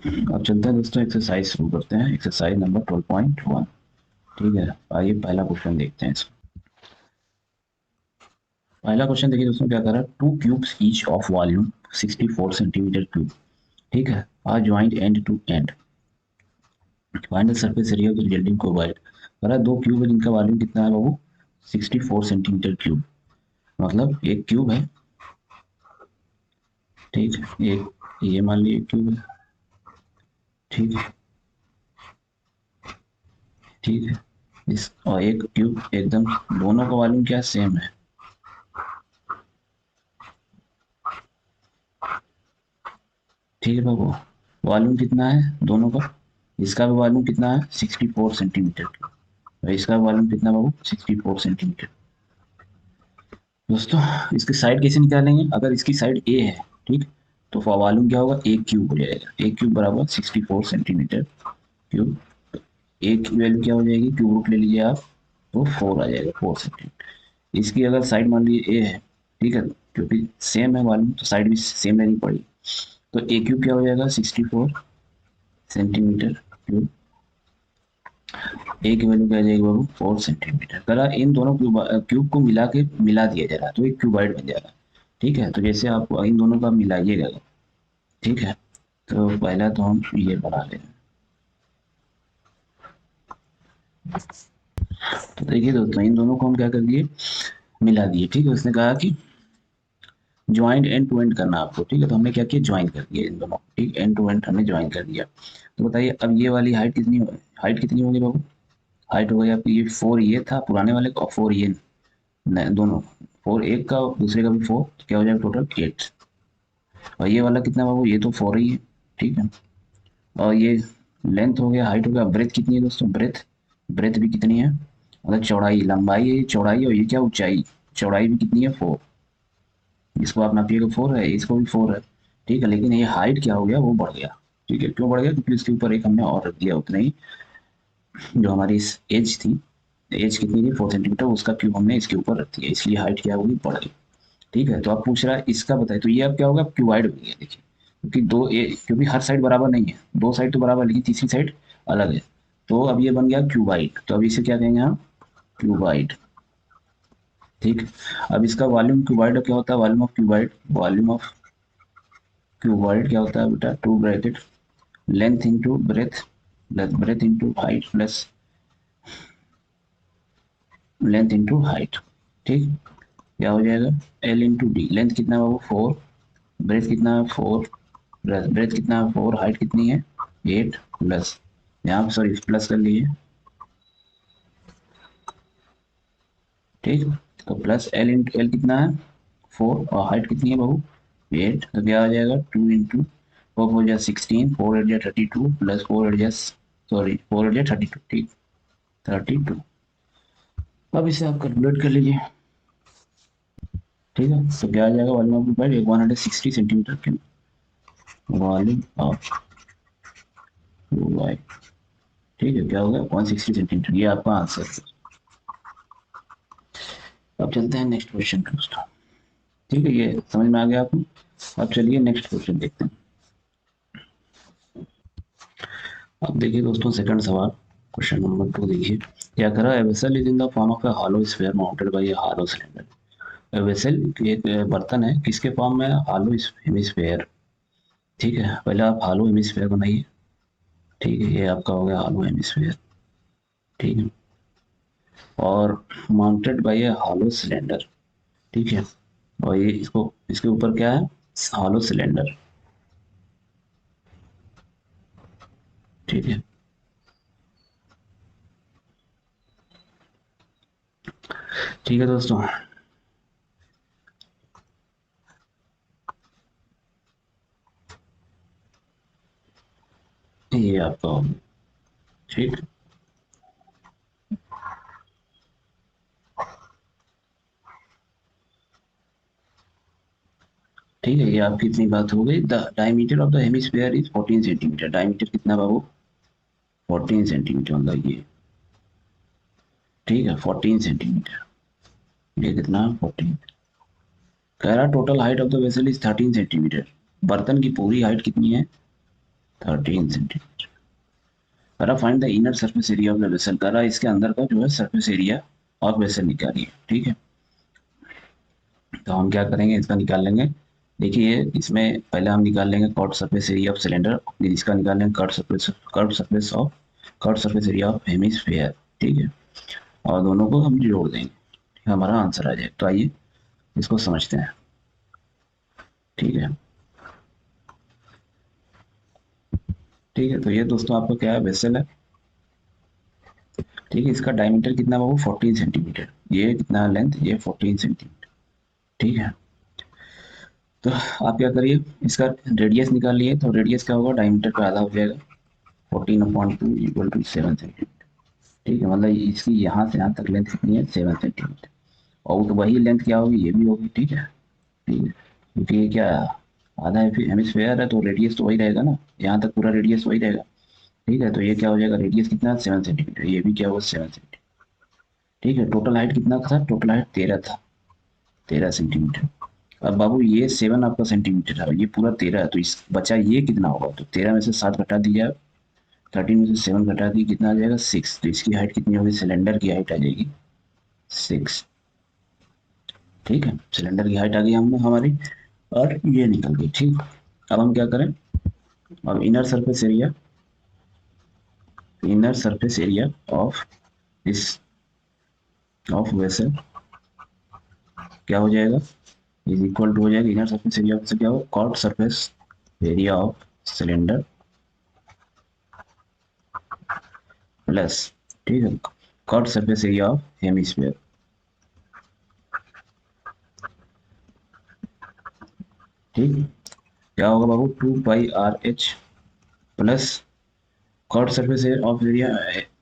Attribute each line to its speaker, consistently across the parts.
Speaker 1: अब चलते हैं दोस्तों, एक्सरसाइज शुरू करते हैं। Exercise number 12.1। ठीक है, आइए पहला क्वेश्चन देखते हैं इसको। पहला क्वेश्चन देखिए दोस्तों, क्या कर रहा है। Two cubes each of volume 64 centimetre cube, ठीक है, are joint end to end. Find the surface area of the resulting cuboid. कह रहा है दो क्यूब है जिनका वॉल्यूम कितना है बाबू, 64 सेंटीमीटर क्यूब। मतलब एक क्यूब है, ठीक है, एक ये मान लीजिए क्यूब है, ठीक है, ठीक है। इस और एक क्यूब एकदम, दोनों का वॉल्यूम क्या सेम है, ठीक है बाबू। वॉल्यूम कितना है दोनों का, इसका भी वॉल्यूम कितना है 64 सेंटीमीटर की, और इसका वॉल्यूम कितना बाबू 64 सेंटीमीटर। दोस्तों इसकी साइड कैसे निकालेंगे, अगर इसकी साइड ए है, ठीक, तो वॉल्यूम क्या होगा, एक क्यूब हो जाएगा। एक क्यूब बराबर 64 सेंटीमीटर क्यूब। ए की वैल्यू क्या हो जाएगी, क्यूब रूट ले लीजिए आप, तो 4 आ जाएगा, 4 सेंटीमीटर। इसकी अगर साइड मान लीजिए ए है, ठीक है, क्योंकि सेम है वॉल्यूम तो साइड भी सेम लेनी पड़ेगी। तो ए क्यूब क्या हो जाएगा 64 सेंटीमीटर क्यूब। ए की वैल्यू क्या आ जाएगी बाबू 4 सेंटीमीटर। करा इन दोनों क्यूब को मिला के मिला दिया जा रहा है तो एक क्यूबाइड बन जाएगा। ठीक है, तो जैसे आप इन दोनों का मिलाइएगा, ठीक है, तो पहला तो हम ये बना लें। तो देखिए दोस्तों, इन दोनों को हम क्या कर दिए, मिला दिए। ठीक है, उसने कहा कि ज्वाइंट एंड टू एंड करना आपको, ठीक है, तो हमने क्या किया, ज्वाइन कर दिया इन दोनों, ठीक, एंड टू एंड हमने ज्वाइन कर दिया। तो बताइए अब ये वाली हाइट कितनी हाइट कितनी होगी बाबू। हाइट हो गई आपकी, ये 4 ये था पुराने वाले का और 4 ये दोनों, 4 एक का दूसरे का भी 4, तो क्या हो जाएगा टोटल 8। और ये वाला कितना बाबू, ये तो 4 ही है, ठीक है। और ये लेंथ हो गया, हाइट हो गया, ब्रेथ कितनी है दोस्तों, ब्रेथ ब्रेथ भी कितनी है, मतलब चौड़ाई, लंबाई है चौड़ाई, और ये क्या ऊंचाई, चौड़ाई भी कितनी है 4। इसको आप नापिएगा 4 है, इसको भी 4 है, ठीक है। लेकिन ये हाइट क्या हो गया, वो बढ़ गया। ठीक है, क्यों बढ़ गया, क्योंकि इसके ऊपर एक हमने और रख दिया उतना ही, जो हमारी इस एज थी, एज कितनी थी 4 सेंटीमीटर, उसका क्यूब हमने इसके ऊपर रख दिया, इसलिए हाइट क्या होगी, बढ़ गई। ठीक है, तो आप पूछ रहा है इसका बताइए, तो ये अब क्या होगा, क्यूबाइड हो गया। देखिए क्योंकि क्योंकि हर साइड बराबर नहीं है, दो साइड तो बराबर लेकिन तीसरी साइड अलग है, तो अब ये बन गया क्यूबाइड। तो अब इसे क्या कहेंगे हम, क्यूबाइड। ठीक, अब इसका वॉल्यूम क्यूबाइड क्या होता है, volume of cuboid, volume of cuboid क्या होता है बेटा, to bracket length into breadth plus breadth into height plus length into height. ठीक, क्या हो जाएगा, एल इंटू डी। लेंथ कितना है बाबू 4, ब्रेथ कितना है 4, ब्रेथ कितना है 4, हाइट कितनी है 8 प्लस, यहाँ सॉरी प्लस कर लीजिए, ठीक। तो प्लस एल इंटू एल कितना है 4 और हाइट कितनी है बाबू 8, तो क्या आ जाएगा 2 इंटू 4 4 16, 4 8 32 प्लस 4 8 सॉरी 4 8 32, ठीक, 32। अब इसे आप कैलकुलेट कर लीजिए, ठीक है। तो क्या आ जाएगा, volume of mobile 160 centimetre cube, volume of mobile, ठीक है, क्या होगा 160 सेंटीमीटर, ये आपका आंसर है। अब चलते हैं नेक्स्ट क्वेश्चन पे दोस्तों। ठीक है, ये समझ में आ गया आपको। अब चलिए नेक्स्ट क्वेश्चन देखते हैं। अब देखिए दोस्तों सेकंड सवाल, क्वेश्चन नंबर 2 देखिए, क्या करा, a vessel is in the form of a hollow sphere mounted by a hollow cylinder. Vessel एक बर्तन है, किसके फॉर्म में, हॉलो हेमिस्फेयर। ठीक है, पहले आप हॉलो हेमिस्फेयर बनाइए, ठीक है, ये आपका हो गया हॉलो हेमिस्फेयर, ठीक है, और mounted by a hollow cylinder, ठीक है, और ये इसको इसके ऊपर क्या है, हॉलो सिलेंडर, ठीक है, ठीक है दोस्तों। ये आपका हो गया, ठीक, ठीक है, ये आपकी इतनी बात हो गई। The diameter of the hemisphere is 14 centimetre. Diameter कितना बाबू 14 सेंटीमीटर, मतलब ये, ठीक है, 14 सेंटीमीटर, ये कितना 14। कह रहा total height of the vessel is 13 centimetre. बर्तन की पूरी हाइट कितनी है 13 सेंटीमीटर। करा find the inner surface area of the vessel, करा इसके अंदर का जो है सरफेस एरिया ऑफ वेसल निकालिए, ठीक है। तो हम क्या करेंगे, इसका निकाल लेंगे। देखिए इसमें पहले हम निकाल लेंगे curved surface area of cylinder, फिर इसका निकाल लेंगे curved surface area of hemisphere, ठीक है। और दोनों को हम जोड़ देंगे, हमारा आंसर आ जाएगा। तो आइए इसको समझते हैं, ठीक है। ठीक है, तो ये दोस्तों आपका क्या है, वेसल है, ठीक है। इसका डायमीटर कितना है बाबू, 14 सेंटीमीटर। ये कितना लेंथ, ये 14 सेंटीमीटर, ठीक है। तो आप क्या करिए, इसका रेडियस निकाल लिए, तो रेडियस क्या होगा, डायमीटर का आधा हो जाएगा, 14/2 इक्वल टू 7 सेंटीमीटर, ठीक है। मतलब इसकी यहाँ से यहाँ तक लेंथ कितनी है, 7 सेंटीमीटर। और तो वही लेंथ क्या होगी, ये भी होगी, ठीक है। ठीक है, क्योंकि ये क्या आधा हेमिस्फेयर है, तो रेडियस तो वही रहेगा ना, यहाँ तक पूरा रेडियस वही रहेगा, ठीक है। तो ये क्या हो जाएगा, रेडियस कितना है, 7 सेंटीमीटर, ये भी क्या होगा, 7 सेंटीमीटर, ठीक है। टोटल हाइट कितना था, टोटल हाइट 13 था, 13 सेंटीमीटर। अब बाबू ये 7 आपका सेंटीमीटर है, ये पूरा 13 है, तो इस बचा ये कितना होगा, तो 13 में से 7 घटा दीजिए, 13 में से 7 घटा दी, कितना आ जाएगा, 6। तो इसकी हाइट कितनी होगी, सिलेंडर की हाइट आ जाएगी 6, ठीक है। सिलेंडर की हाइट आ गई हम हमारी, और ये निकल गई, ठीक। अब हम क्या करें, अब inner surface area of this of vessel क्या हो जाएगा, इज इक्वल टू हो जाएगा, इनर सरफेस एरिया से क्या हो, curved surface area of cylinder plus, ठीक है, curved surface area of hemisphere, ठीक। क्या होगा बाबू, 2 pi r h plus curved surface of area,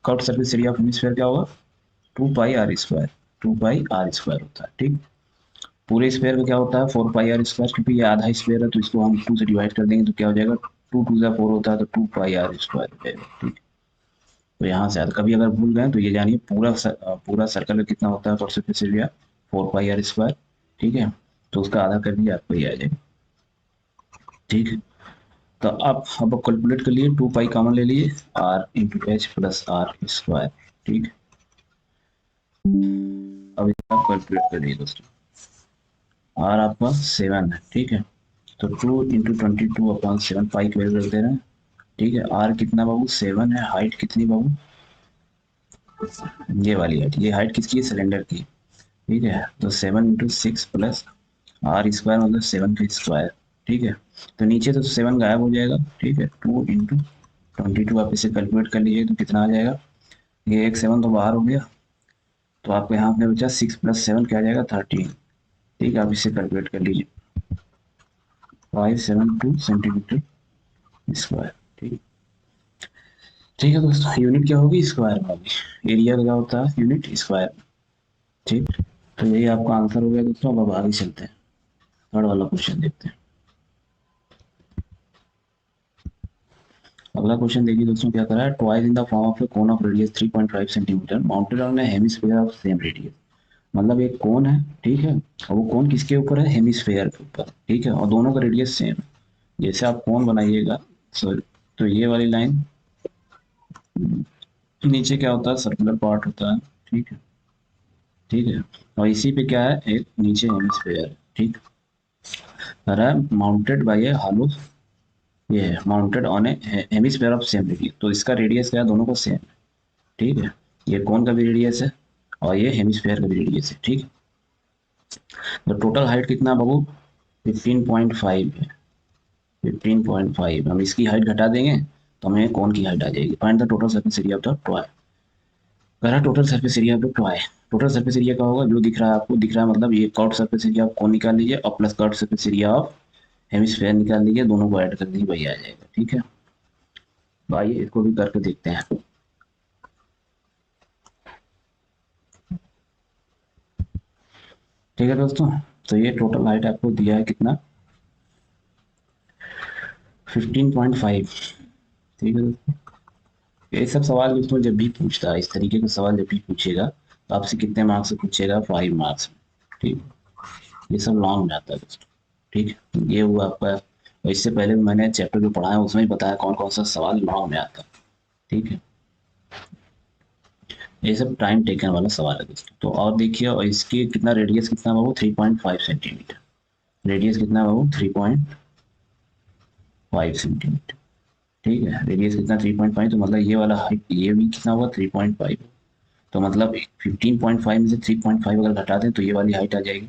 Speaker 1: curved surface area of hemisphere क्या होगा, 2 pi r square, 2 pi r square होता है, ठीक। पूरे स्क्वायर का क्या होता है, 4 पाई r स्क्वायर, क्योंकि ये आधा स्क्वायर है तो इसको हम 2 से डिवाइड कर देंगे, तो क्या हो जाएगा, 2 2 4 होता है, तो 2 पाई r स्क्वायर हो जाएगा, ठीक। तो यहाँ से कभी अगर भूल गए तो ये जानिए, पूरा सर्कल का कितना होता है, सरफेस एरिया 4 पाई r स्क्वायर, ठीक है। तो उसका आधा कर दिया, आपको ये आ जाएगा, ठीक है। तो आप अब कैलकुलेट कर लिए, 2 पाई कॉमन ले लिए, r/h प्लस आर स्क्वायर, ठीक। अब इसका कैलकुलेट करिए दोस्तों, r आपका 7 है, ठीक है। तो 2 × 22/7 पाई की वैल्यू रख दे रहे हैं, ठीक है। r कितना बाबू, 7 है, हाइट कितनी बाबू, ये वाली हाइट, ये हाइट किसकी है, सिलेंडर की, ठीक है। तो 7 × 6 प्लस r² मतलब 7 का स्क्वायर, ठीक है। तो नीचे तो 7 गायब हो जाएगा, ठीक है। 2 × 22 आप इसे कैलकुलेट कर लीजिए, तो कितना आ जाएगा, ये एक 7 तो बाहर हो गया, तो आपको यहाँ पे बचा 6 + 7 क्या आ जाएगा, 13, ठीक है। आप इसे कैलकुलेट कर लीजिए, 572 सेंटीमीटर स्क्वायर, ठीक। ठीक है दोस्तों, यूनिट क्या होगी, स्क्वायर में होगी, एरिया क्या होता है, यूनिट स्क्वायर, ठीक। तो यही आपका आंसर हो गया दोस्तों। अब आगे चलते हैं, थर्ड वाला क्वेश्चन देखते हैं। अगला क्वेश्चन देखिए दोस्तों, क्या करा है, twice in the form of A cone of radius 3.5 centimetre mounted on A hemisphere of same radius. मतलब एक कोन है, ठीक है, और वो कोन किसके ऊपर है, हेमिस्फीयर के ऊपर, ठीक है, और दोनों का रेडियस सेम है। जैसे आप कोन बनाइएगा, सॉरी, तो ये वाली लाइन नीचे क्या होता है, सर्कुलर पार्ट होता है, ठीक है, ठीक है। और इसी पे क्या है, एक नीचे हेमिस्फीयर, ठीक। माउंटेड बाय ए हॉलो, ये है mounted on A hemisphere of same radius, तो इसका रेडियस क्या है, दोनों का सेम, ठीक है। ये कोन का भी रेडियस है, और ये हेमिस्फीयर का भी रेडियस है, ठीक। तो टोटल हाइट कितना बाबू, 15.5 है, 15.5। हम इसकी हाइट घटा देंगे तो हमें कोन की हाइट आ जाएगी। Find the total surface area of the toy, कह total surface area of the toy. Total surface area का होगा, जो दिख रहा है आपको, दिख रहा है मतलब ये कर्व सरफेस एरिया आप कोन निकाल लीजिए, और plus curve surface area of hemisphere निकाल लीजिए, दोनों को ऐड कर दीजिए, वही आ जाएगा, ठीक है। तो आइए इसको भी करके देखते हैं। ठीक है दोस्तों, तो ये टोटल हाइट आपको दिया है कितना, 15.5, ठीक है दोस्तों। ये सब सवाल दोस्तों जब भी पूछता है, इस तरीके का सवाल जब भी पूछेगा, तो आपसे कितने मार्क्स से पूछेगा, 5 मार्क्स में, ठीक। ये सब लॉन्ग जाता है दोस्तों, ठीक। ये हुआ आपका और इससे पहले भी मैंने चैप्टर जो पढ़ा है उसमें ही बताया कौन कौन सा सवाल लॉ में आता है, ठीक है। ये सब टाइम टेकन वाला सवाल है दोस्तों। तो और देखिए, और इसके कितना रेडियस कितना बाबू 3.5 सेंटीमीटर, रेडियस कितना बाबू 3.5 सेंटीमीटर, ठीक है। रेडियस कितना 3.5, तो मतलब ये वाला हाइट ये भी कितना होगा 3.5, तो मतलब 15.5 में से 3.5 अगर घटा दें तो ये वाली हाइट आ जाएगी,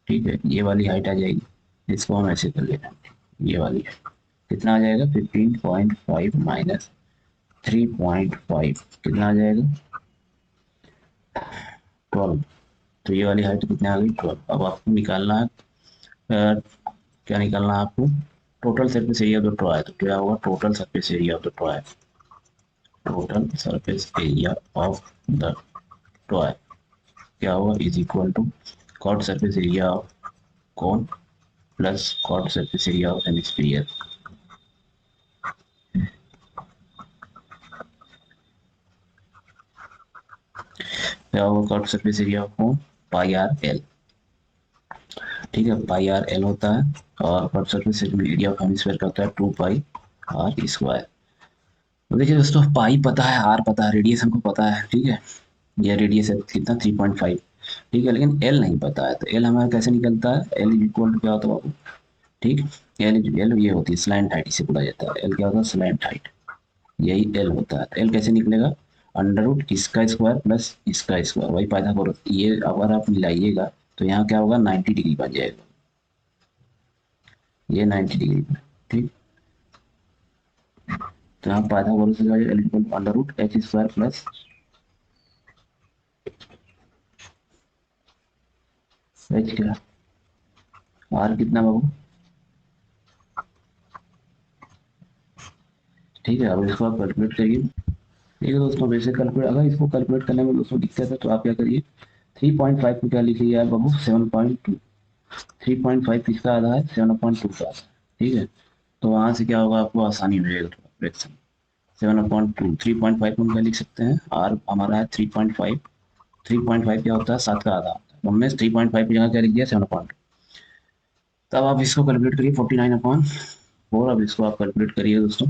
Speaker 1: ठीक है। ये वाली हाइट आ जाएगी, इसको हम ऐसे कर लेते हैं, ये वाली हाइट कितना आ जाएगा 15.5 माइनस 3.5 कितना आ जाएगा 12। तो ये वाली हाइट कितनी आ गई 12। अब आपको निकालना है क्या निकालना है आपको, total surface area of the toy. तो क्या होगा total surface area of the toy, total surface area of the toy क्या होगा is equal to curved surface area of cone plus curved surface area of hemisphere. क्या होगा curved surface area of cone pi R L, ठीक है। Pi R L होता है, और curved surface area of hemisphere का होता है 2 पाई आर स्क्वायर। तो देखिए दोस्तों, पाई पता है, आर पता है, रेडियस हमको पता है, ठीक है। ये रेडियस है कितना 3.5, ठीक है। लेकिन एल नहीं पता है, तो एल हमारा कैसे निकलता है, एल इज इक्वल टू क्या होता है बाबू, ठीक। एल ये होती है स्लैंट हाइट, इसे बोला जाता है, एल क्या होता है स्लैंट हाइट, यही एल होता है। एल कैसे निकलेगा, अंडर रूट इसका स्क्वायर प्लस इसका स्क्वायर, वही पाइथागोरस। ये अगर आप मिलाइएगा तो यहाँ क्या होगा 90 डिग्री बन जाएगा, ये 90 डिग्री, ठीक। तो यहाँ पाइथागोरस का L equal to under root H square plus H क्या आर कितना बाबू, ठीक है। अब इसको आप कैलकुलेट करिए, ठीक है दोस्तों। वैसे कैलकुलेट, अगर इसको कैलकुलेट करने में दोस्तों दिक्कत है तो आप क्या करिए 3.5 को क्या लिखिए यार बाबू 7.2, 3.5 किसका आधा है 7/2 का आधा, ठीक है। तो वहां से क्या होगा आपको आसानी हो जाएगा थोड़ा फ्रैक्शन। 7/2 3.5 को हम क्या लिख सकते हैं, आर हमारा है 3.5, 3.5 क्या होता है 7 का आधा होता है, तो हमने 3.5 की जगह क्या लिख दिया 7/2। तब आप इसको कैलकुलेट करिए 49/4। अब इसको आप कैलकुलेट करिए दोस्तों,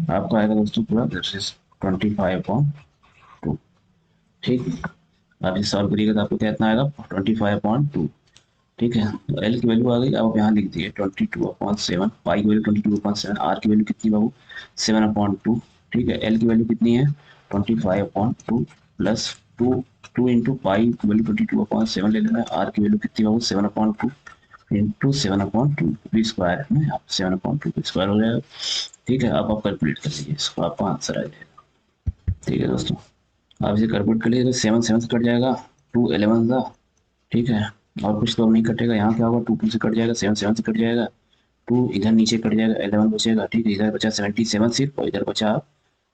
Speaker 1: आपका आएगा दोस्तों पूरा 25/2, ठीक। आप इसे सॉल्व करिएगा तो आपको क्या इतना आएगा 25/2, ठीक है। तो एल की वैल्यू आ गई, अब आप यहाँ लिख दिए 22/7, पाई की वैल्यू 22/7, आर की वैल्यू कितनी बाबू 7/2, ठीक है। एल की वैल्यू कितनी है 25/2 प्लस 2 इंटू पाई की वैल्यू 22/7 ले लेना है, आर की वैल्यू कितनी बाबू 7/2 इंटू 7/2 भी स्क्वायर है ना, 7/2 स्क्वायर हो जाएगा, ठीक है। अब आप कैलकुलेट कर लीजिए इसको, आपका आंसर आ जाएगा, ठीक है दोस्तों। आप इसे कैलकुलेट कर लीजिए तो 7 7 से कट जाएगा, 2 11 था, ठीक है। और कुछ तो अब नहीं कटेगा, यहाँ क्या होगा 2 2 से कट जाएगा, 7 7 से कट जाएगा, 2 इधर नीचे कट जाएगा, 11 बचेगा, ठीक है। इधर बचा 77 सिर्फ, और इधर बचा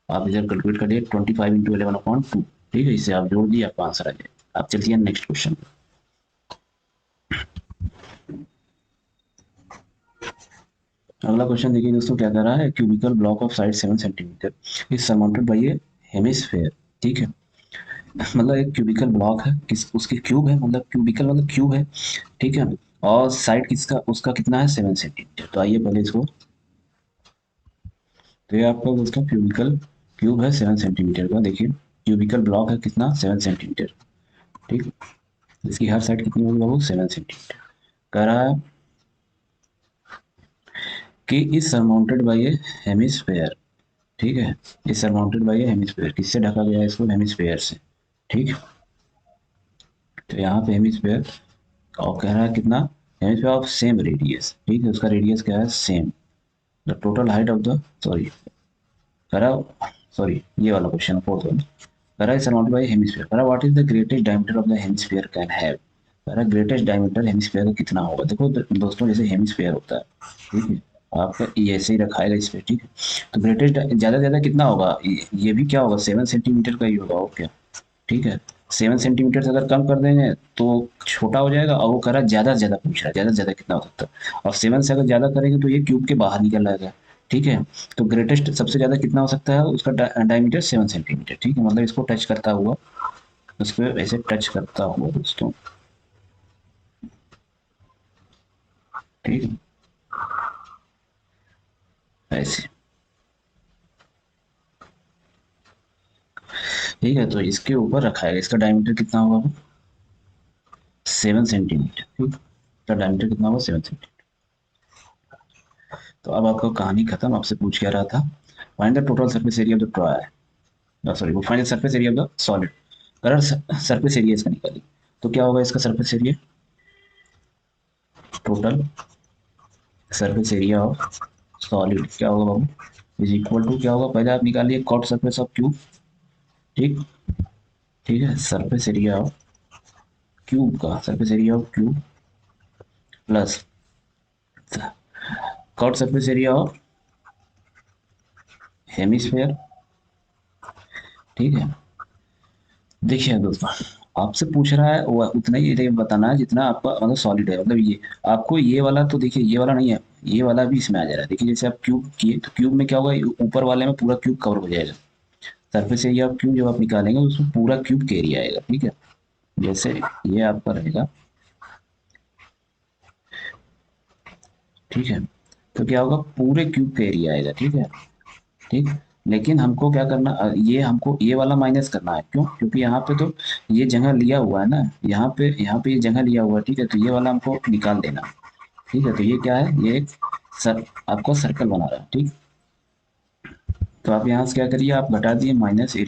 Speaker 1: आप इधर कैलकुलेट करिए 25 इंटू 11/2, ठीक है। इसे आप जोड़ दिए, आपका आंसर आ जाएगा। आप चलिए नेक्स्ट क्वेश्चन। अगला क्वेश्चन देखिए दोस्तों, क्या कर रहा है, cubical block of side 7 centimetre is surrounded by A hemisphere, ठीक है। मतलब एक क्यूबिकल ब्लॉक है, किस उसकी क्यूब है, मतलब क्यूबिकल मतलब क्यूब है, ठीक है। और साइड किसका उसका कितना है 7 सेंटीमीटर। तो आइए पहले इसको, तो ये आपका दोस्तों क्यूबिकल क्यूब है 7 सेंटीमीटर का, देखिए क्यूबिकल ब्लॉक है कितना 7 सेंटीमीटर, ठीक। इसकी हर साइड कितनी होगी बाबू 7 सेंटीमीटर। कह रहा है कि is surmounted by A hemisphere, ठीक है। Is surmounted by A hemisphere, किससे ढका गया है इसको हेमिस्फेयर से, ठीक। तो यहाँ पे हेमिस्फेयर और कह रहा है कितना, हेमिस्फेयर ऑफ सेम रेडियस, ठीक है। उसका रेडियस क्या है same, the total height of the sorry करा सॉरी ये वाला क्वेश्चन फोर्थ वन, करा इज सराउंडेड बाय हेमिस्फीयर, करा what is the greatest diameter of the hemisphere can have, करा ग्रेटेस्ट डायमीटर हेमिस्फीयर का कितना होगा। देखो दोस्तों, जैसे हेमिस्फीयर होता है, ठीक है, आपका ये ऐसे ही रखाएगा इस पे, ठीक है। तो ग्रेटेस्ट ज्यादा से ज्यादा कितना होगा, ये भी क्या होगा 7 सेंटीमीटर का ही होगा, और क्या, ठीक है। 7 सेंटीमीटर से अगर कम कर देंगे तो छोटा हो जाएगा, और वो कह रहा है ज्यादा से ज्यादा पूछ रहा है, ज्यादा से ज्यादा कितना हो सकता है, और 7 से अगर ज्यादा करेंगे तो ये क्यूब के बाहर निकल आएगा, ठीक है। तो ग्रेटेस्ट सबसे ज्यादा कितना हो सकता है, उसका डायमीटर 7 सेंटीमीटर, ठीक है। मतलब इसको टच करता हुआ, उसको ऐसे टच करता हुआ दोस्तों, ठीक है। ऐसे, ठीक है। तो इसके ऊपर रखा है, इसका डायमीटर कितना होगा, 7 सेंटीमीटर, ठीक। तो डायमीटर कितना होगा, 7 सेंटीमीटर। तो अब आपका कहानी खत्म। आपसे पूछ क्या रहा था, find the total surface area of the toy, sorry, वो find the surface area of the solid. अगर सरफेस एरिया इसका निकालिए, तो क्या होगा इसका surface area, total surface area of solid क्या होगा बाबू, इज इक्वल टू क्या होगा, पहले आप निकालिए कॉट सरफेस ऑफ क्यूब, ठीक। ठीक है, सरफेस एरिया ऑफ क्यूब का, surface area of cube plus curved surface area of hemisphere, ठीक है। देखिए दोस्तों, आपसे पूछ रहा है वो उतना ही एरिया बताना है जितना आपका मतलब सॉलिड है, मतलब ये आपको ये वाला तो देखिए ये वाला नहीं है, ये वाला भी इसमें आ जा रहा है। देखिए जैसे आप क्यूब किए तो क्यूब में क्या होगा, ऊपर वाले में पूरा क्यूब कवर हो जाएगा। सरफेस एरिया ऑफ क्यूब जब आप निकालेंगे उसमें पूरा क्यूब का एरिया आएगा, ठीक है। जैसे ये आपका रहेगा, ठीक है। तो क्या होगा, पूरे क्यूब का एरिया आएगा, ठीक है, ठीक। लेकिन हमको क्या करना, ये हमको ये वाला माइनस करना है, क्यों, क्योंकि यहाँ पे तो ये जगह लिया हुआ है ना, यहाँ पे ये जगह लिया हुआ है, ठीक है। तो ये वाला हमको निकाल देना, ठीक है। तो ये क्या है, ये एक सर आपको सर्कल बना रहा है, ठीक। तो आप यहाँ से क्या करिए, आप घटा दिए minus of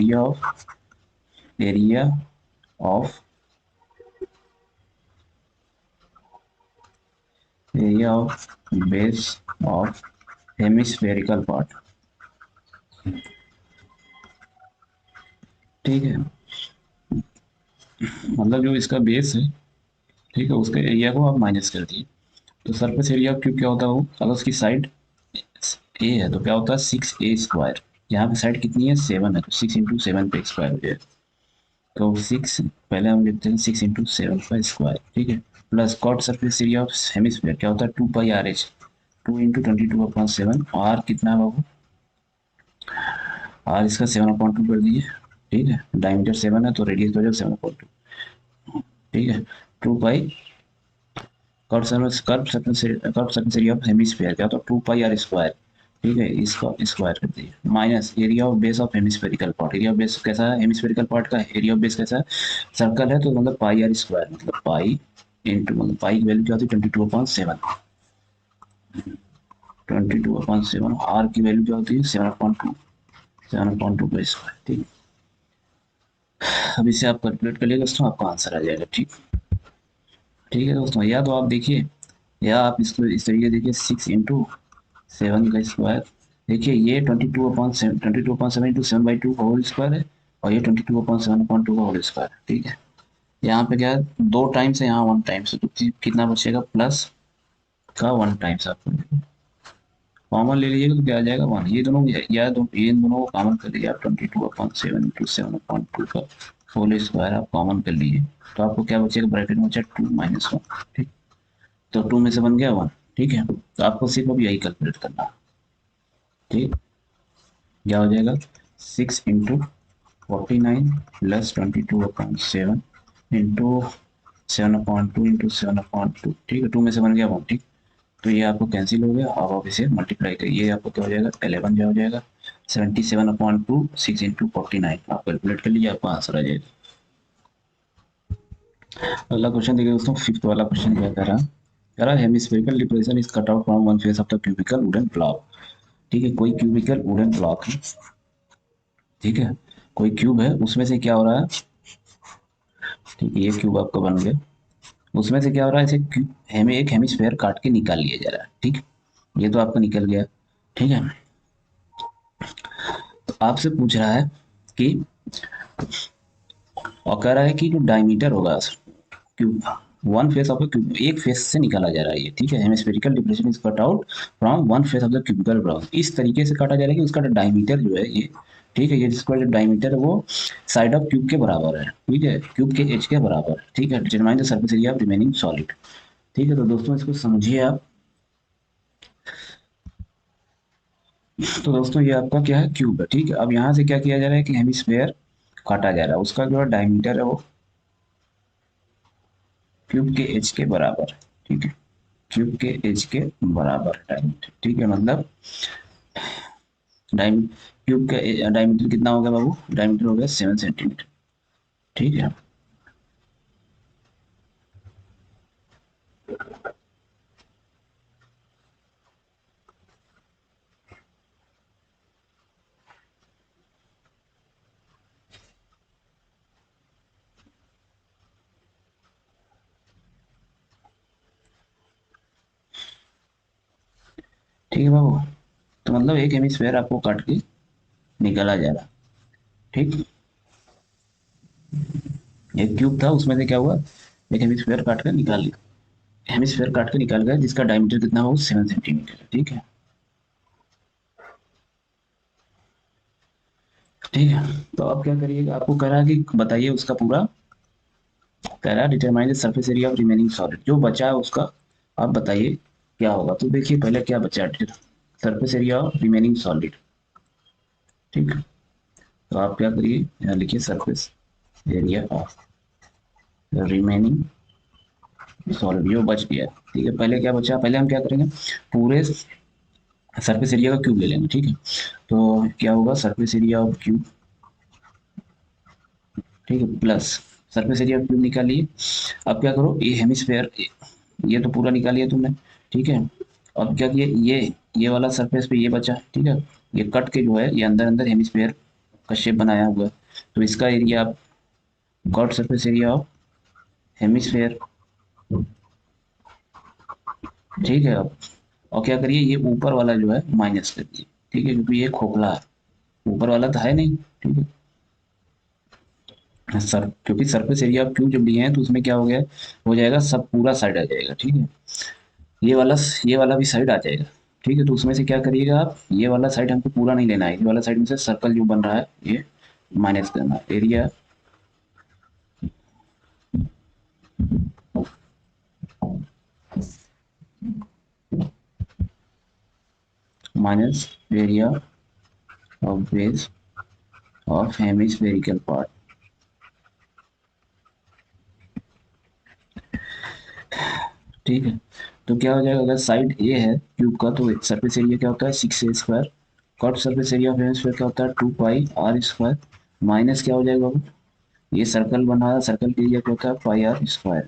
Speaker 1: area of base of hemispherical part, ठीक है। मतलब जो इसका बेस है, ठीक है, उसके एरिया को आप माइनस कर दिए। तो सरफेस एरिया ऑफ क्यूब क्या होता है, वो अगर उसकी साइड ए है तो क्या होता है, 6a²। यहाँ पे साइड कितनी है, 7 है, तो 6 × 7 पे स्क्वायर हो जाएगा। तो 6 पहले हम लिखते हैं 6 × 7 का स्क्वायर, ठीक है। Plus curved surface area of hemisphere क्या होता है, 2πRH, 2 × 22/7। आर कितना है बाबू, आर इसका 7/2 कर दीजिए, ठीक है। डायमीटर 7 है तो रेडियस हो जाएगा 7/2, ठीक है। 2 pi curve surface area of hemisphere क्या होता है, 2πR², ठीक है। इसका स्क्वायर कर दिए minus area of base of hemispherical part. Area of base कैसा है, हेमिस्फेरिकल पार्ट का एरिया ऑफ बेस कैसा है, सर्कल है तो मतलब πR², मतलब पाई इंटू, मतलब पाई की वैल्यू क्या होती है, 22/7, 22/7। आर की वैल्यू क्या होती है, 7/2, 7/2 का स्क्वायर, ठीक। अब इसे आप कैलकुलेट कर लिए दोस्तों, आपका आंसर आ जाएगा, ठीक। ठीक है दोस्तों, या तो आप देखिए, या आप इसको इस तरीके देखिए, 6 × 7 का स्क्वायर, देखिए ये 22/7, 22/7 × 7/2 का होल स्क्वायर है, और ये 22/7/2 का होल स्क्वायर, ठीक है। यहाँ पे क्या है, 2 टाइम्स है, यहाँ 1 टाइम्स है, तो कितना बचेगा, प्लस का 1 टाइम्स। आपको कॉमन ले लीजिएगा तो क्या आ जाएगा, 1। ये दोनों या ये इन दोनों को कॉमन कर लीजिए आप, 22/7 × 7/2 का होल स्क्वायर आप कॉमन कर लीजिए, तो आपको क्या बचेगा, ब्रैकेट में बचा 2 - 1, ठीक। तो 2 में से बन गया 1, ठीक है। तो आपको सिर्फ अब यही कैलकुलेट करना है, ठीक। क्या हो जाएगा, 6 × 49 प्लस 22/7 इंटू 7/2 ठीक है। 2 में से बन गया 1, ठीक। तो ये आपको कैंसिल हो गया, अब आप इसे मल्टीप्लाई करिए, ये आपको क्या हो जाएगा, 11 क्या हो जाएगा, 77/2, 6 × 49 आप कैलकुलेट कर लीजिए, आपका आंसर आ जाएगा। अगला क्वेश्चन देखिए दोस्तों, फिफ्थ वाला क्वेश्चन क्या कह रहा है, hemispherical depression is cut out from one face of the cubical wooden block, ठीक है। कोई क्यूबिकल वुडन ब्लॉक है, ठीक है, कोई क्यूब है, उसमें से क्या हो रहा है, ठीक है, ये क्यूब आपका बन गया, उसमें से क्या हो रहा है, इसे हमें एक हेमिस्फेयर काट के निकाल लिया जा रहा है, ठीक। ये तो आपका निकल गया, ठीक है। तो आपसे पूछ रहा है कि, और कह रहा है कि जो डायमीटर होगा cube, one face of cube, एक फेस से निकाला जा रहा है ये, ठीक है। Hemispherical depression is cut out from one face of the cubical block, इस तरीके से काटा जा रहा है कि उसका डायमीटर जो है ये, ठीक है, ये जिसका जो डायमीटर है वो साइड ऑफ क्यूब के बराबर है, ठीक है, क्यूब के एज के बराबर, ठीक है। Determine the surface area of remaining solid, ठीक है। तो दोस्तों इसको समझिए आप। तो दोस्तों ये आपका क्या है, क्यूब है, ठीक है। अब यहाँ से क्या किया जा रहा है कि हेमिस्फेयर काटा जा रहा है, उसका जो डायमीटर है वो क्यूब के एज के बराबर, ठीक है, क्यूब के एज के बराबर डायमीटर, ठीक है। मतलब क्यूब का डायमीटर कितना हो गया बाबू? डायमीटर हो गया 7 सेंटीमीटर। ठीक है, ठीक है बाबू। तो मतलब एक हेमिस्फेयर आपको काट के निकाला जा रहा। ठीक, एक क्यूब था, उसमें से क्या हुआ, एक हेमिस्फेयर काट कर निकाल लिया, हेमिस्फेयर काट के निकाल गया जिसका डायमीटर कितना हो, 7 सेंटीमीटर। ठीक है, ठीक है। तो अब क्या करिएगा, आपको कह रहा है कि बताइए उसका पूरा, कह रहा है determine the surface area of remaining solid, जो बचा है उसका आप बताइए क्या होगा। तो देखिए पहले क्या बचा, surface area of remaining solid. ठीक, तो आप क्या करिए, यहाँ लिखिए surface area of remaining solid, जो बच गया। ठीक है, पहले क्या बचा, पहले हम क्या करेंगे, पूरे सरफेस एरिया का क्यूब ले लेंगे। ठीक है, तो क्या होगा, सरफेस एरिया ऑफ क्यूब, ठीक है, plus surface area of cube निकालिए। अब क्या करो, ये हेमिस्फेयर, ये तो पूरा निकालिए तुमने। ठीक है, अब क्या किए, ये वाला सरफेस पे ये बचा। ठीक है, ये कट के जो है ये अंदर अंदर हेमिस्फेयर का शेप बनाया हुआ है, तो इसका एरिया आप got surface area of hemisphere. ठीक है, अब और क्या करिए, ये ऊपर वाला जो है माइनस कर दिए। ठीक है, क्योंकि ये खोखला है, ऊपर वाला तो है नहीं। ठीक है सर, क्योंकि सरफेस एरिया आप क्यों जब लिए हैं तो उसमें क्या हो गया, हो जाएगा सब पूरा साइड आ जाएगा। ठीक है, ये वाला, ये वाला भी साइड आ जाएगा। ठीक है, तो उसमें से क्या करिएगा आप, ये वाला साइड हमको पूरा नहीं लेना है, ये वाला साइड में से सर्कल जो बन रहा है ये माइनस करना है। Area minus area of base of hemispherical part. ठीक है, तो क्या हो जाएगा, अगर साइड ए है क्यूब का तो सरफेस एरिया क्या होता है, 6a² curved surface area of hemisphere क्या होता है, 2 पाई r² माइनस क्या हो जाएगा, ये सर्कल बना है, सर्कल के एरिया क्या होता है, πr²।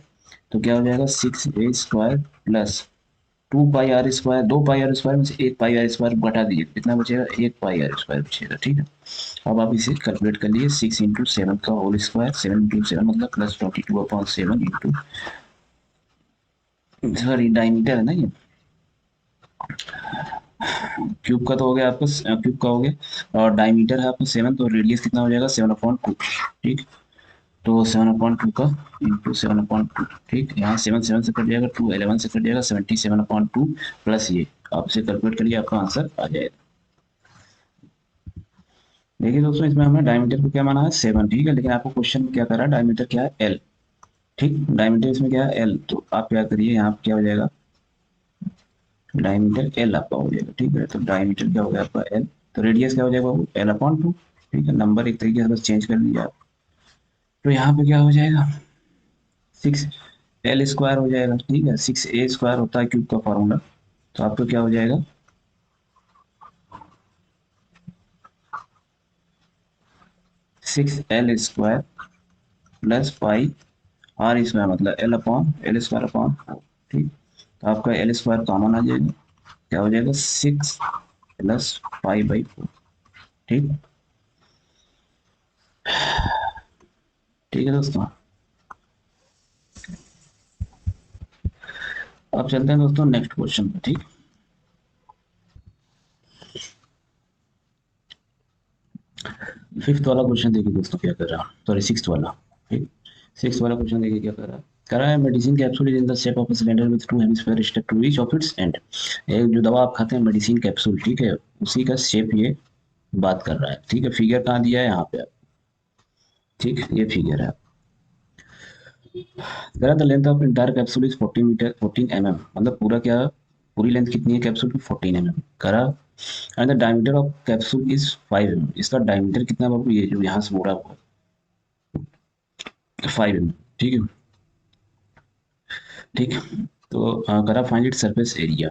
Speaker 1: तो क्या हो जाएगा, 6a² प्लस 2 पाई r², 2 पाई r² में से 1 पाई r² घटा दीजिए, कितना बचेगा, 1 पाई r² बचेगा। ठीक है, अब आप इसे कैलकुलेट कर लिए, 6 × 7 का होल स्क्वायर, 7 × 7 मतलब +22/7 सॉरी डायमीटर है ना ये, क्यूब का तो हो गया आपका, क्यूब का हो गया, और डायमीटर है आपका 7, तो रेडियस कितना हो जाएगा, 7/2। ठीक, तो 7/2 का इंटू 7/2। ठीक, यहाँ 7 से कट जाएगा, 2 11 से कट जाएगा, 77/2 प्लस ये, आपसे कैलकुलेट करिए, आपका आंसर आ जाएगा। देखिए दोस्तों, इसमें हमने डायमीटर को क्या माना है, 7। ठीक है, लेकिन आपको क्वेश्चन में क्या कर रहा है, डायमीटर क्या है, एल। ठीक, डायमीटर इसमें क्या है, एल, तो आप क्या करिए, यहाँ पे क्या हो जाएगा, डायमीटर एल आपका हो जाएगा। ठीक है, तो डायमीटर क्या हो गया आपका, एल, तो रेडियस क्या हो जाएगा बाबू, L/2। ठीक है, नंबर एक तरीके से बस चेंज कर दीजिए आप, तो यहाँ पे क्या हो जाएगा, 6l² हो जाएगा। ठीक है, 6a² होता है क्यूब का फॉर्मूला, तो आपको क्या हो जाएगा, 6l² प्लस πr² मतलब L/L²/4। ठीक, तो आपका L² कॉमन आ जाएगा, क्या हो जाएगा, 6 प्लस π/4। ठीक, ठीक है दोस्तों, अब चलते हैं दोस्तों नेक्स्ट क्वेश्चन पे। ठीक, फिफ्थ वाला क्वेश्चन देखिए दोस्तों क्या कर रहा है, सॉरी सिक्स्थ वाला। ठीक, सिक्स्थ वाला क्वेश्चन देखिए क्या कर रहा है, कह रहा है medicine capsule is in the shape of a cylinder with 2 hemisphere step to each of its end. एक जो दवा आप खाते हैं मेडिसिन कैप्सूल, ठीक है, उसी का शेप ये बात कर रहा है। ठीक है, फिगर कहाँ दिया है, यहाँ पे। ठीक, ये फिगर है। कह रहा the length of entire capsule is 14 metre, 14 mm, मतलब पूरा क्या, पूरी लेंथ कितनी है कैप्सूल की, 14 mm। कह रहा and the diameter of capsule is 5 mm, इसका डायमीटर कितना बाबू, ये जो यहाँ से मुड़ा हुआ है, 5 mm। ठीक है, ठीक, तो करा फाइंड इट सरफेस एरिया।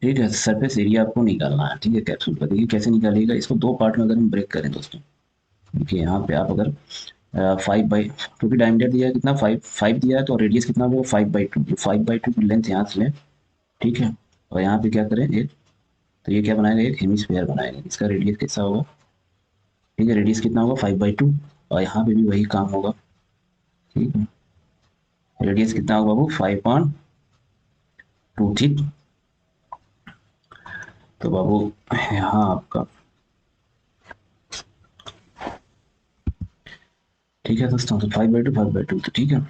Speaker 1: ठीक है, सरफेस एरिया आपको निकालना है, ठीक है, कैप्सूल का। देखिए कैसे निकालिएगा, इसको दो पार्ट में अगर हम ब्रेक करें दोस्तों, देखिए यहाँ पे आप अगर 5/, क्योंकि डायमीटर दिया है कितना, 5 दिया है, तो रेडियस कितना होगा 5/2। जो 5/2 की लेंथ यहाँ से लें, ठीक है, और यहाँ पे क्या करें एक, तो ये क्या बनाएगा, एक हेमिस्फीयर बनाएगा। इसका रेडियस कैसा होगा, ठीक है, रेडियस कितना होगा 5/2, और यहाँ पे भी वही काम होगा, ठीक है, रेडियस कितना होगा वो 5/2, ठीक। तो बाबू यहाँ आपका, ठीक है दोस्तों, तो 5/2 तो ठीक है।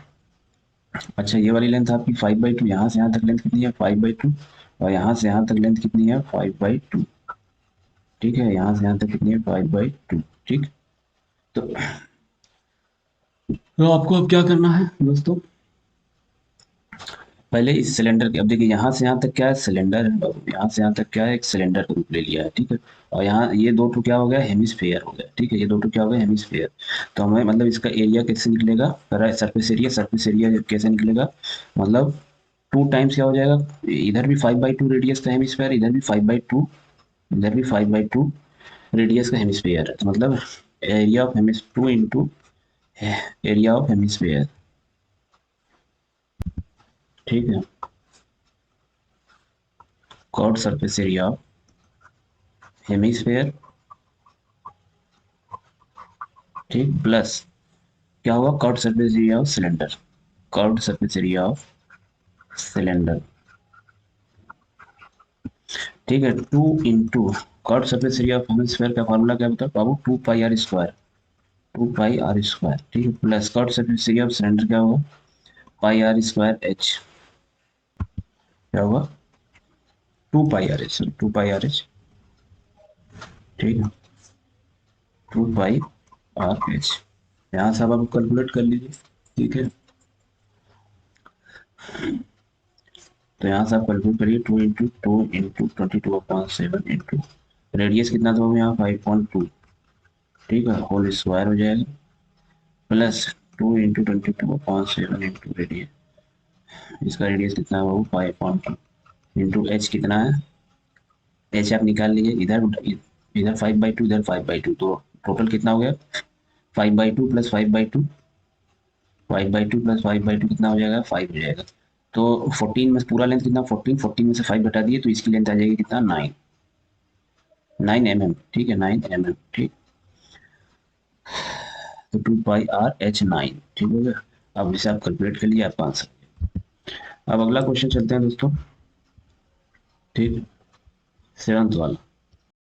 Speaker 1: अच्छा ये वाली लेंथ आपकी 5/2, यहाँ से यहाँ तक लेंथ कितनी है 5/2, और यहाँ से यहाँ तक लेंथ कितनी है 5/2, ठीक है, यहाँ से यहाँ तक कितनी है 5/2, ठीक। तो आपको अब क्या करना है दोस्तों, पहले इस सिलेंडर के, अब देखिए यहाँ से यहाँ तक क्या है सिलेंडर है बाबू, यहाँ से यहाँ तक क्या है एक सिलेंडर का रूप ले लिया है, ठीक है, और यहाँ ये दो टू क्या हो गया हेमिस्फेयर हो गया, ठीक है, ये दो टू क्या हो गया हेमिस्फेयर। तो हमें मतलब इसका एरिया कैसे निकलेगा, सरफेस एरिया कैसे निकलेगा, मतलब 2 टाइम्स क्या हो जाएगा, इधर भी 5/2 रेडियस का हेमिस्फेयर, इधर भी 5/2, इधर भी 5/2 रेडियस का हेमिस्फेयर है, तो मतलब एरिया ऑफ हेमिस 2 इंटू एरिया ऑफ हेमिस्फेयर, ठीक है, curved surface area of hemisphere, ठीक, प्लस क्या होगा curved surface area of cylinder, curved surface area of cylinder, ठीक है, 2 into curved surface area of hemisphere का फॉर्मूला क्या होता है बाबू, 2πr², 2πr², ठीक है, plus curved surface area of cylinder क्या होगा πr²h, क्या होगा 2πrh, ठीक है, 2πrh, यहाँ से आप कैलकुलेट कर लीजिए, ठीक है, तो यहाँ से आप कैलकुलेट करिए 2 इंटू इंटू रेडियस कितना था यहाँ 5.2, ठीक है, होल स्क्वायर हो जाएगा, प्लस 2 इंटू 22/7 इंटू रेडियस, इसका रेडियस कितना होगा 5.2 इंटू एच कितना है, एच आप निकाल लीजिए, इधर इधर 5/2 इधर 5/2, तो टोटल कितना हो गया 5/2 प्लस 5/2, 5/2 प्लस 5/2 कितना हो जाएगा 5 हो जाएगा। तो 14 में पूरा लेंथ कितना 14 में से 5 घटा दिए तो इसकी लेंथ आ जाएगी कितना 9 mm, ठीक है 9 mm, ठीक, तो 2πrh9, ठीक हो गया। अब इसे आप कैलकुलेट कर लिए आपका आंसर। अब अगला क्वेश्चन चलते हैं दोस्तों, ठीक, 7th वाला।